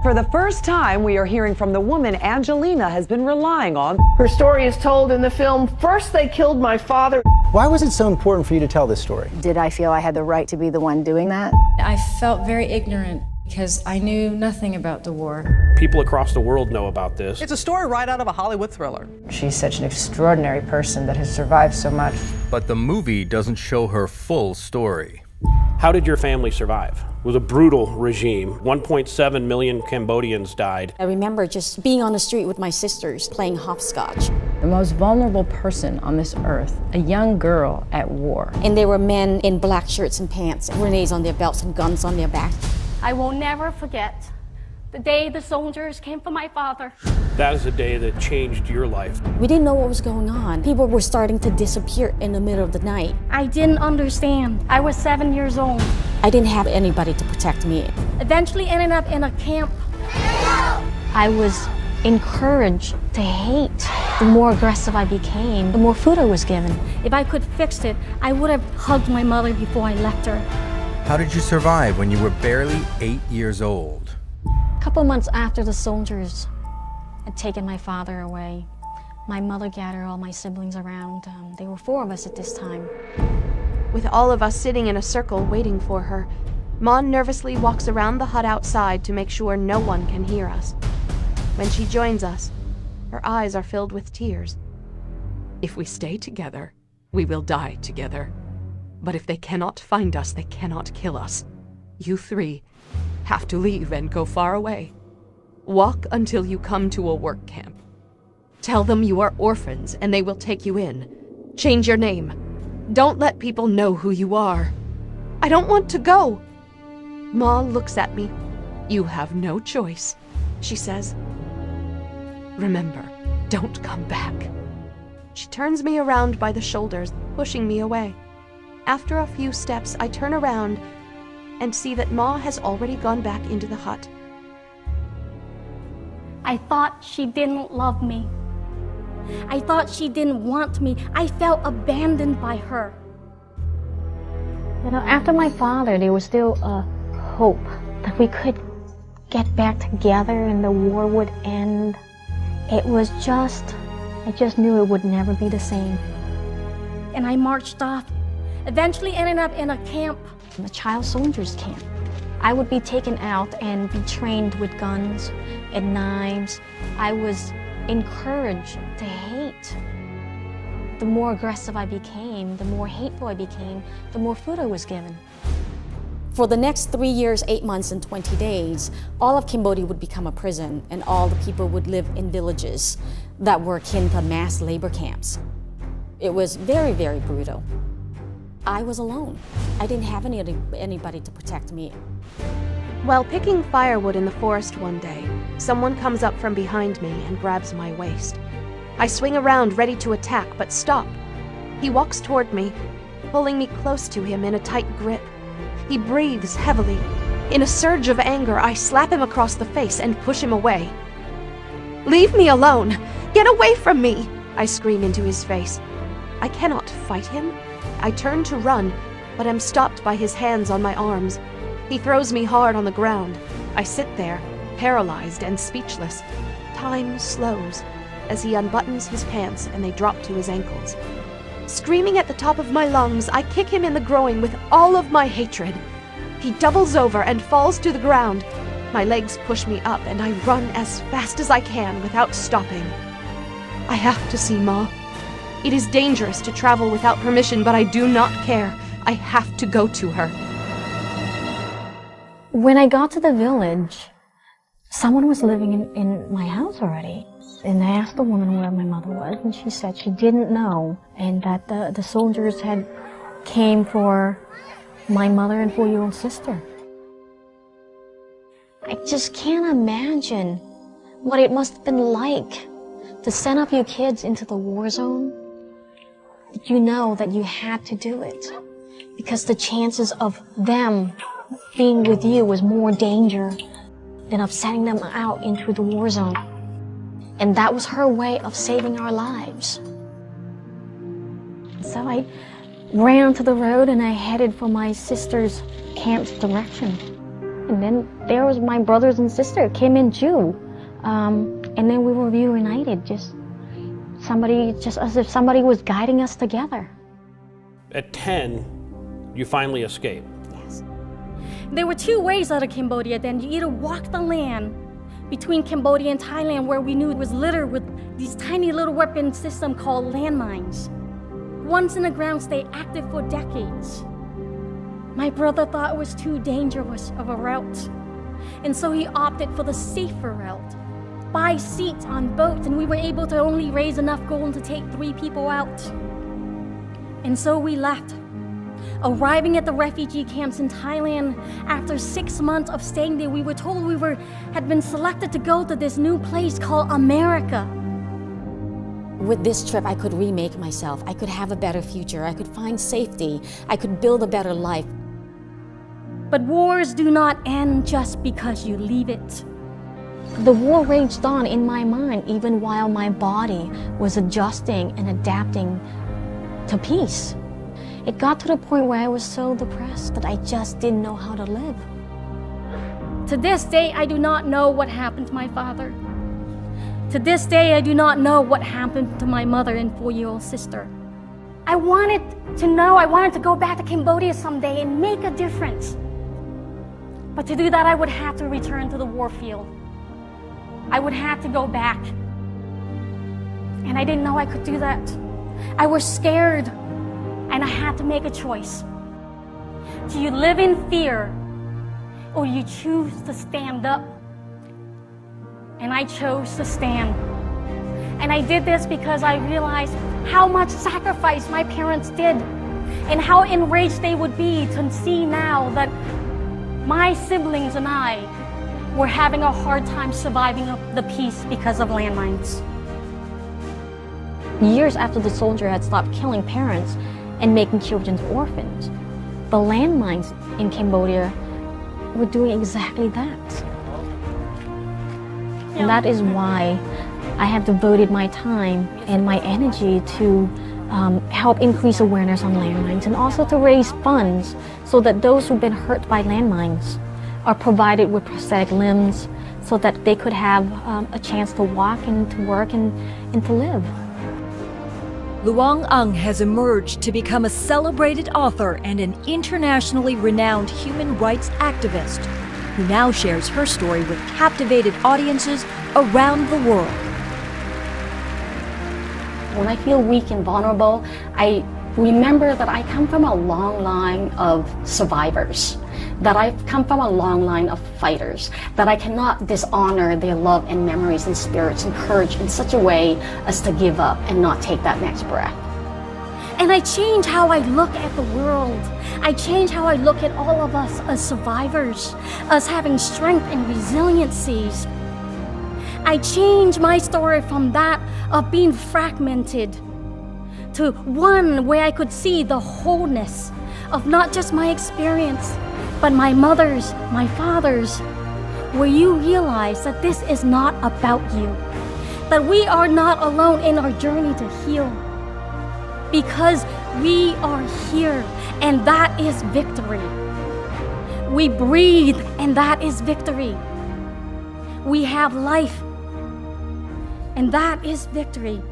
For the first time, we are hearing from the woman Angelina has been relying on. Her story is told in the film, First They Killed My Father. Why was it so important for you to tell this story? Did I feel I had the right to be the one doing that? I felt very ignorant because I knew nothing about the war. People across the world know about this. It's a story right out of a Hollywood thriller. She's such an extraordinary person that has survived so much. But the movie doesn't show her full story. How did your family survive? It was a brutal regime. 1.7 million Cambodians died. I remember just being on the street with my sisters playing hopscotch. The most vulnerable person on this earth, a young girl at war. And there were men in black shirts and pants, grenades on their belts and guns on their backs. I will never forget the day the soldiers came for my father. That is a day that changed your life. We didn't know what was going on. People were starting to disappear in the middle of the night. I didn't understand. I was 7 years old. I didn't have anybody to protect me. Eventually ended up in a camp. I was encouraged to hate. The more aggressive I became, the more food I was given. If I could fix it, I would have hugged my mother before I left her. How did you survive when you were barely 8 years old? A couple months after the soldiers had taken my father away, my mother gathered all my siblings around. There were 4 of us at this time. With all of us sitting in a circle waiting for her, Ma nervously walks around the hut outside to make sure no one can hear us. When she joins us, her eyes are filled with tears. If we stay together, we will die together. But if they cannot find us, they cannot kill us. You 3 have to leave and go far away. Walk until you come to a work camp. Tell them you are orphans and they will take you in. Change your name. Don't let people know who you are. I don't want to go. Ma looks at me. You have no choice, she says. Remember, don't come back. She turns me around by the shoulders, pushing me away. After a few steps, I turn around and see that Ma has already gone back into the hut. I thought she didn't love me. I thought she didn't want me. I felt abandoned by her. You know, after my father, there was still a hope that we could get back together and the war would end. I just knew it would never be the same. And I marched off, eventually ended up in a camp. The child soldiers camp. I would be taken out and be trained with guns and knives. I was encouraged to hate. The more aggressive I became, the more hateful I became, the more food I was given. For the next 3 years, 8 months, and 20 days, all of Cambodia would become a prison, and all the people would live in villages that were akin to mass labor camps. It was very, very brutal. I was alone. I didn't have anybody to protect me. While picking firewood in the forest one day, someone comes up from behind me and grabs my waist. I swing around ready to attack, but stop. He walks toward me, pulling me close to him in a tight grip. He breathes heavily. In a surge of anger, I slap him across the face and push him away. "Leave me alone! Get away from me!" I scream into his face. I cannot fight him. I turn to run, but am stopped by his hands on my arms. He throws me hard on the ground. I sit there, paralyzed and speechless. Time slows as he unbuttons his pants and they drop to his ankles. Screaming at the top of my lungs, I kick him in the groin with all of my hatred. He doubles over and falls to the ground. My legs push me up and I run as fast as I can without stopping. I have to see Ma. It is dangerous to travel without permission, but I do not care. I have to go to her. When I got to the village, someone was living in my house already. And I asked the woman where my mother was, and she said she didn't know, and that the soldiers had came for my mother and 4-year-old sister. I just can't imagine what it must have been like to send up your kids into the war zone. You know that you had to do it because the chances of them being with you was more danger than of sending them out into the war zone. And that was her way of saving our lives. So I ran to the road and I headed for my sister's camp's direction. And then there was my brothers and sister came in too. And then we were reunited, just as if somebody was guiding us together. At 10, you finally escape. Yes. There were two ways out of Cambodia then. You either walk the land between Cambodia and Thailand, where we knew it was littered with these tiny little weapon system called landmines. Once in the ground, stay active for decades. My brother thought it was too dangerous of a route, and so he opted for the safer route. Buy seats on boats, and we were able to only raise enough gold to take 3 people out. And so we left. Arriving at the refugee camps in Thailand, after 6 months of staying there, we were told we had been selected to go to this new place called America. With this trip, I could remake myself. I could have a better future. I could find safety. I could build a better life. But wars do not end just because you leave it. The war raged on in my mind even while my body was adjusting and adapting to peace. It got to the point where I was so depressed that I just didn't know how to live. To this day, I do not know what happened to my father. To this day, I do not know what happened to my mother and 4-year-old sister. I wanted to know, I wanted to go back to Cambodia someday and make a difference. But to do that, I would have to return to the war field. I would have to go back. And I didn't know I could do that. I was scared, and I had to make a choice. Do you live in fear, or you choose to stand up? And I chose to stand. And I did this because I realized how much sacrifice my parents did, and how enraged they would be to see now that my siblings and I were having a hard time surviving the peace because of landmines. Years after the soldier had stopped killing parents and making children orphans, the landmines in Cambodia were doing exactly that. And that is why I have devoted my time and my energy to help increase awareness on landmines, and also to raise funds so that those who've been hurt by landmines are provided with prosthetic limbs so that they could have a chance to walk and to work and to live. Lun Un has emerged to become a celebrated author and an internationally renowned human rights activist, who now shares her story with captivated audiences around the world. When I feel weak and vulnerable, I remember that I come from a long line of survivors, that I've come from a long line of fighters, that I cannot dishonor their love and memories and spirits and courage in such a way as to give up and not take that next breath. And I change how I look at the world. I change how I look at all of us as survivors, us having strength and resiliencies. I change my story from that of being fragmented to one where I could see the wholeness of not just my experience, but my mother's, my father's, where you realize that this is not about you, that we are not alone in our journey to heal, because we are here, and that is victory. We breathe, and that is victory. We have life, and that is victory.